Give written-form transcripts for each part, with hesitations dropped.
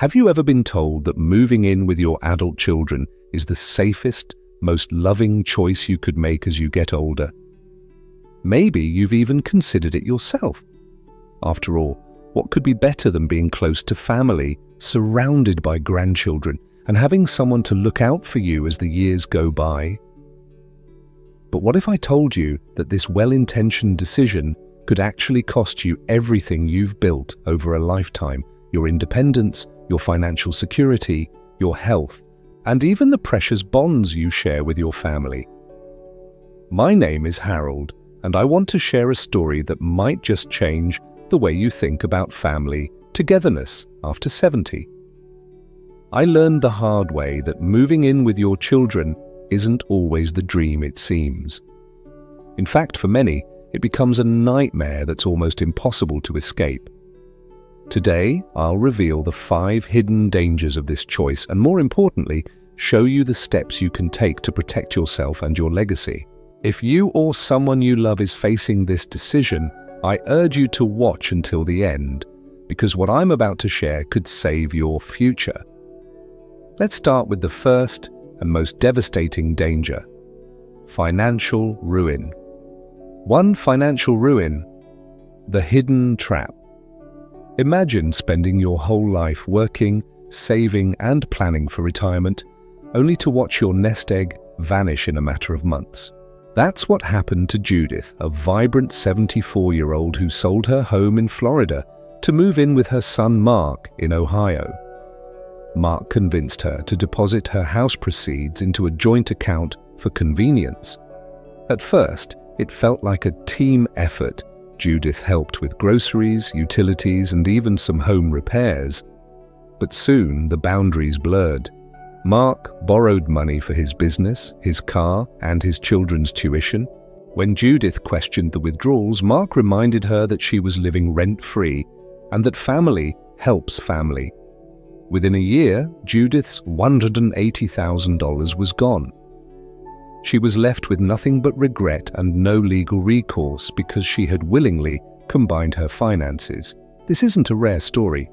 Have you ever been told that moving in with your adult children is the safest, most loving choice you could make as you get older? Maybe you've even considered it yourself. After all, what could be better than being close to family, surrounded by grandchildren, and having someone to look out for you as the years go by? But what if I told you that this well-intentioned decision could actually cost you everything you've built over a lifetime, your independence, your financial security, your health, and even the precious bonds you share with your family? My name is Harold, and I want to share a story that might just change the way you think about family togetherness after 70. I learned the hard way that moving in with your children isn't always the dream it seems. In fact, for many, it becomes a nightmare that's almost impossible to escape. Today, I'll reveal the 5 hidden dangers of this choice and, more importantly, show you the steps you can take to protect yourself and your legacy. If you or someone you love is facing this decision, I urge you to watch until the end, because what I'm about to share could save your future. Let's start with the first and most devastating danger: financial ruin. One financial ruin: the hidden trap. Imagine spending your whole life working, saving, and planning for retirement, only to watch your nest egg vanish in a matter of months. That's what happened to Judith, a vibrant 74-year-old who sold her home in Florida to move in with her son Mark in Ohio. Mark convinced her to deposit her house proceeds into a joint account for convenience. At first, it felt like a team effort. Judith helped with groceries, utilities, and even some home repairs. But soon the boundaries blurred. Mark borrowed money for his business, his car, and his children's tuition. When Judith questioned the withdrawals, Mark reminded her that she was living rent-free and that family helps family. Within a year, Judith's $180,000 was gone. She was left with nothing but regret and no legal recourse because she had willingly combined her finances. This isn't a rare story.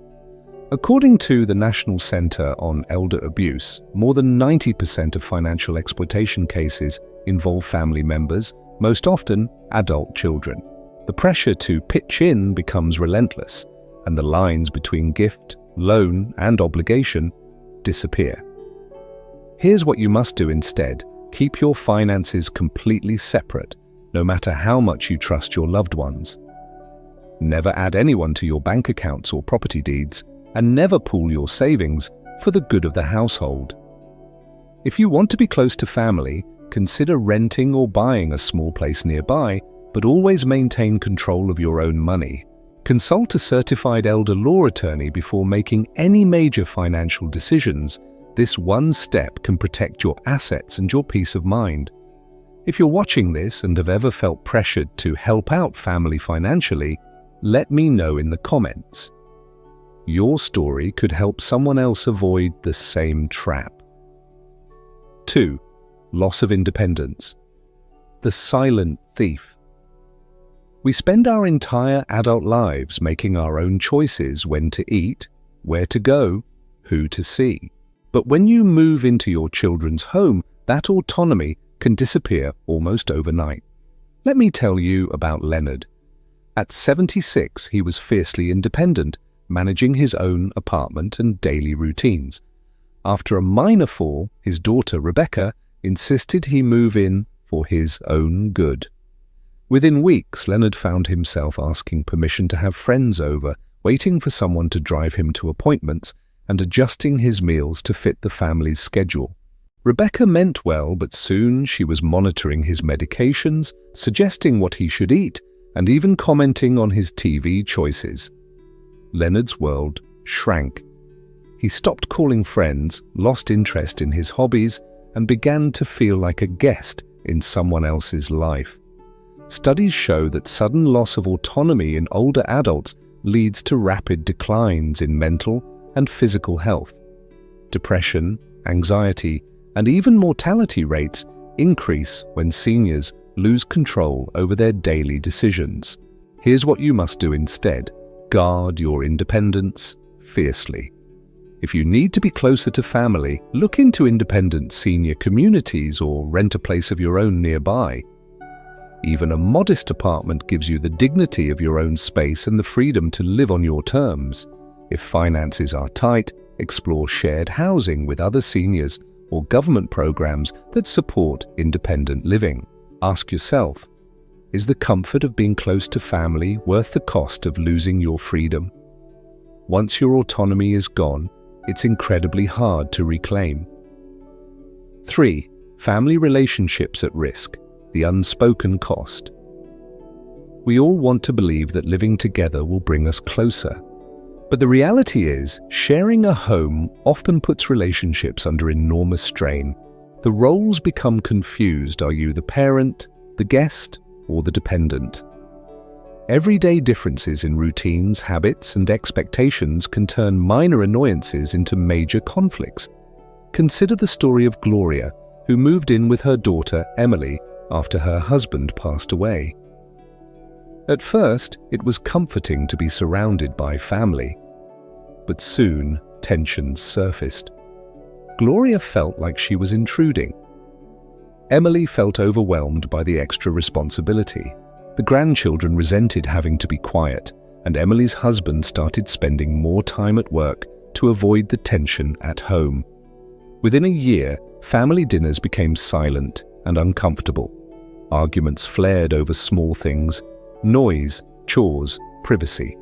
According to the National Center on Elder Abuse, more than 90% of financial exploitation cases involve family members, most often adult children. The pressure to pitch in becomes relentless, and the lines between gift, loan, and obligation disappear. Here's what you must do instead. Keep your finances completely separate, no matter how much you trust your loved ones. Never add anyone to your bank accounts or property deeds, and never pool your savings for the good of the household. If you want to be close to family, consider renting or buying a small place nearby, but always maintain control of your own money. Consult a certified elder law attorney before making any major financial decisions. This one step can protect your assets and your peace of mind. If you're watching this and have ever felt pressured to help out family financially, let me know in the comments. Your story could help someone else avoid the same trap. 2. Loss of independence. The silent thief. We spend our entire adult lives making our own choices: when to eat, where to go, who to see. But when you move into your children's home, that autonomy can disappear almost overnight. Let me tell you about Leonard. At 76, he was fiercely independent, managing his own apartment and daily routines. After a minor fall, his daughter Rebecca insisted he move in for his own good. Within weeks, Leonard found himself asking permission to have friends over, waiting for someone to drive him to appointments, and adjusting his meals to fit the family's schedule. Rebecca meant well, but soon she was monitoring his medications, suggesting what he should eat, and even commenting on his TV choices. Leonard's world shrank. He stopped calling friends, lost interest in his hobbies, and began to feel like a guest in someone else's life. Studies show that sudden loss of autonomy in older adults leads to rapid declines in mental and physical health. Depression, anxiety, and even mortality rates increase when seniors lose control over their daily decisions. Here's what you must do instead. Guard your independence fiercely. If you need to be closer to family, look into independent senior communities or rent a place of your own nearby. Even a modest apartment gives you the dignity of your own space and the freedom to live on your terms. If finances are tight, explore shared housing with other seniors or government programs that support independent living. Ask yourself, is the comfort of being close to family worth the cost of losing your freedom? Once your autonomy is gone, it's incredibly hard to reclaim. 3. Family relationships at risk, the unspoken cost. We all want to believe that living together will bring us closer. But the reality is, sharing a home often puts relationships under enormous strain. The roles become confused. Are you the parent, the guest, or the dependent? Everyday differences in routines, habits, and expectations can turn minor annoyances into major conflicts. Consider the story of Gloria, who moved in with her daughter, Emily, after her husband passed away. At first, it was comforting to be surrounded by family. But soon, tensions surfaced. Gloria felt like she was intruding. Emily felt overwhelmed by the extra responsibility. The grandchildren resented having to be quiet, and Emily's husband started spending more time at work to avoid the tension at home. Within a year, family dinners became silent and uncomfortable. Arguments flared over small things: noise, chores, privacy.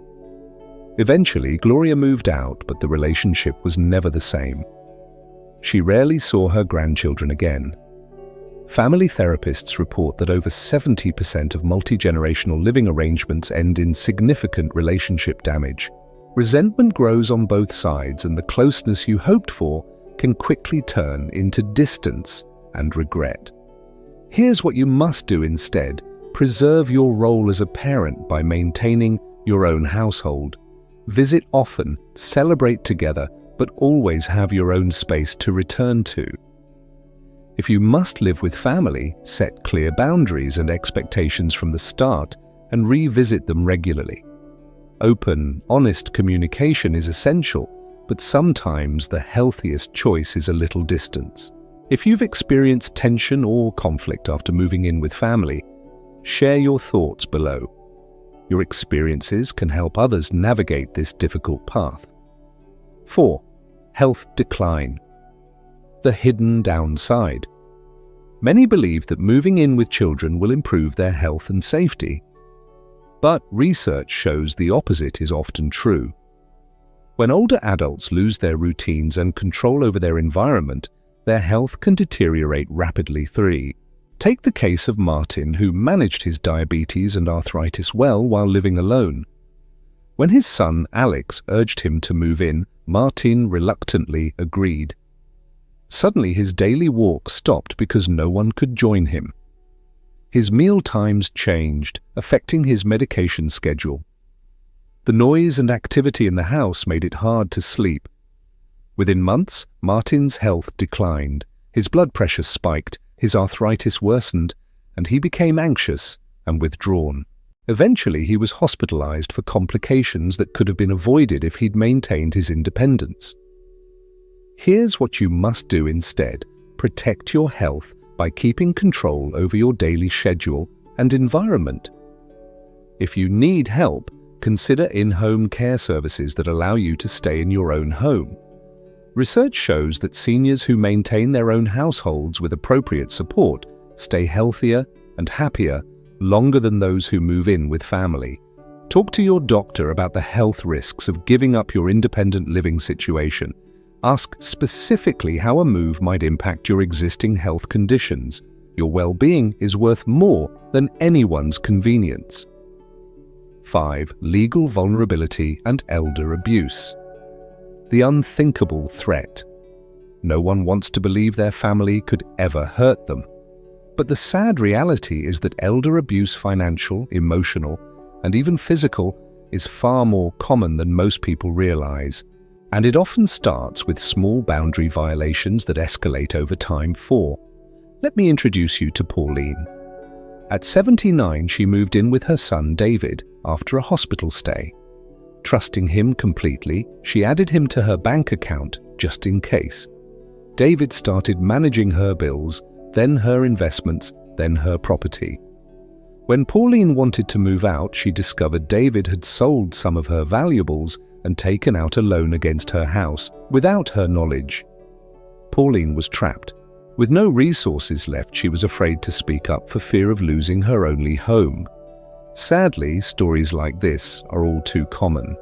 Eventually, Gloria moved out, but the relationship was never the same. She rarely saw her grandchildren again. Family therapists report that over 70% of multi-generational living arrangements end in significant relationship damage. Resentment grows on both sides, and the closeness you hoped for can quickly turn into distance and regret. Here's what you must do instead. Preserve your role as a parent by maintaining your own household. Visit often, celebrate together, but always have your own space to return to. If you must live with family, set clear boundaries and expectations from the start and revisit them regularly. Open, honest communication is essential, but sometimes the healthiest choice is a little distance. If you've experienced tension or conflict after moving in with family, share your thoughts below. Your experiences can help others navigate this difficult path. 4. Health decline. The hidden downside. Many believe that moving in with children will improve their health and safety. But research shows the opposite is often true. When older adults lose their routines and control over their environment, their health can deteriorate rapidly. 3. Take the case of Martin, who managed his diabetes and arthritis well while living alone. When his son, Alex, urged him to move in, Martin reluctantly agreed. Suddenly, his daily walk stopped because no one could join him. His meal times changed, affecting his medication schedule. The noise and activity in the house made it hard to sleep. Within months, Martin's health declined. His blood pressure spiked, his arthritis worsened, and he became anxious and withdrawn. Eventually, he was hospitalized for complications that could have been avoided if he'd maintained his independence. Here's what you must do instead. Protect your health by keeping control over your daily schedule and environment. If you need help, consider in-home care services that allow you to stay in your own home. Research shows that seniors who maintain their own households with appropriate support stay healthier and happier longer than those who move in with family. Talk to your doctor about the health risks of giving up your independent living situation. Ask specifically how a move might impact your existing health conditions. Your well-being is worth more than anyone's convenience. 5. Legal vulnerability and elder abuse. The unthinkable threat. No one wants to believe their family could ever hurt them. But the sad reality is that elder abuse, financial, emotional, and even physical, is far more common than most people realize. And it often starts with small boundary violations that escalate over time. 4. Let me introduce you to Pauline. At 79, she moved in with her son David after a hospital stay. Trusting him completely, she added him to her bank account just in case. David started managing her bills, then her investments, then her property. When Pauline wanted to move out, she discovered David had sold some of her valuables and taken out a loan against her house without her knowledge. Pauline was trapped. With no resources left, she was afraid to speak up for fear of losing her only home. Sadly, stories like this are all too common.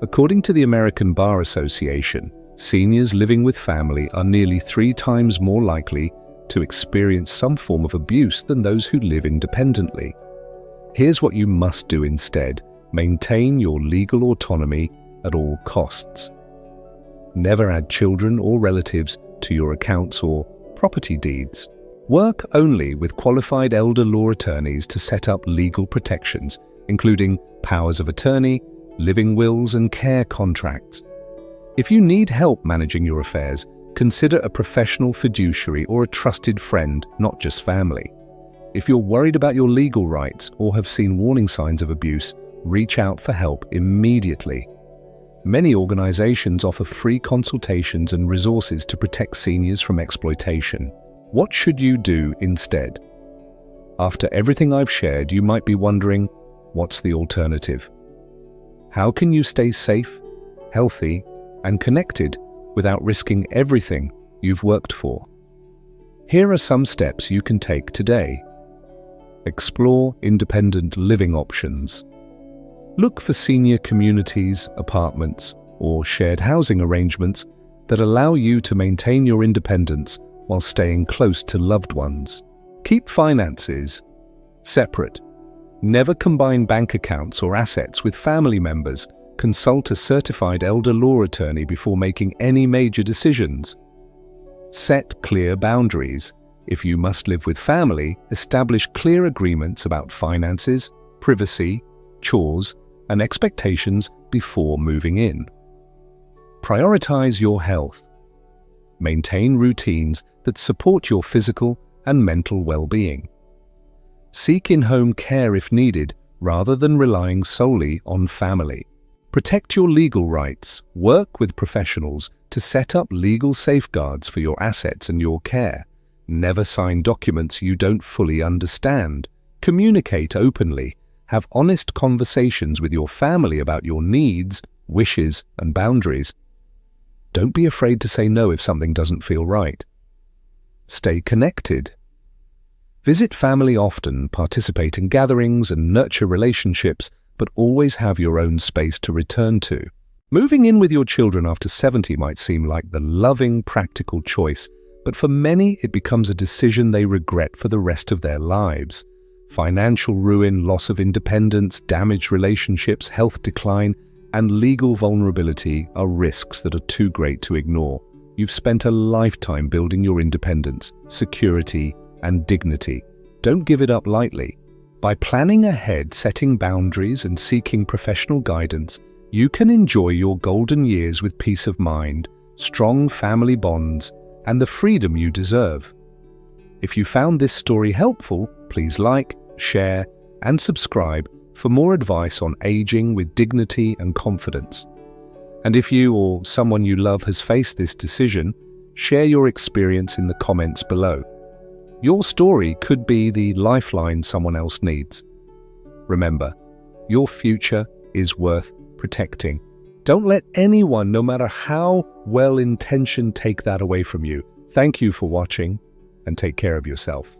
According to the American Bar Association, seniors living with family are nearly 3 times more likely to experience some form of abuse than those who live independently. Here's what you must do instead: maintain your legal autonomy at all costs. Never add children or relatives to your accounts or property deeds. Work only with qualified elder law attorneys to set up legal protections, including powers of attorney, living wills, and care contracts. If you need help managing your affairs, consider a professional fiduciary or a trusted friend, not just family. If you're worried about your legal rights or have seen warning signs of abuse, reach out for help immediately. Many organizations offer free consultations and resources to protect seniors from exploitation. What should you do instead? After everything I've shared, you might be wondering, what's the alternative? How can you stay safe, healthy, and connected without risking everything you've worked for? Here are some steps you can take today. Explore independent living options. Look for senior communities, apartments, or shared housing arrangements that allow you to maintain your independence while staying close to loved ones. Keep finances separate. Never combine bank accounts or assets with family members. Consult a certified elder law attorney before making any major decisions. Set clear boundaries. If you must live with family, establish clear agreements about finances, privacy, chores, and expectations before moving in. Prioritize your health. Maintain routines that support your physical and mental well-being. Seek in-home care if needed, rather than relying solely on family. Protect your legal rights. Work with professionals to set up legal safeguards for your assets and your care. Never sign documents you don't fully understand. Communicate openly. Have honest conversations with your family about your needs, wishes, and boundaries. Don't be afraid to say no if something doesn't feel right. Stay connected. Visit family often, participate in gatherings, and nurture relationships, but always have your own space to return to. Moving in with your children after 70 might seem like the loving, practical choice, but for many it becomes a decision they regret for the rest of their lives. Financial ruin, loss of independence, damaged relationships, health decline, and legal vulnerability are risks that are too great to ignore. You've spent a lifetime building your independence, security, and dignity. Don't give it up lightly. By planning ahead, setting boundaries, and seeking professional guidance, you can enjoy your golden years with peace of mind, strong family bonds, and the freedom you deserve. If you found this story helpful, please like, share, and subscribe for more advice on aging with dignity and confidence. And if you or someone you love has faced this decision, share your experience in the comments below. Your story could be the lifeline someone else needs. Remember, your future is worth protecting. Don't let anyone, no matter how well-intentioned, take that away from you. Thank you for watching, and take care of yourself.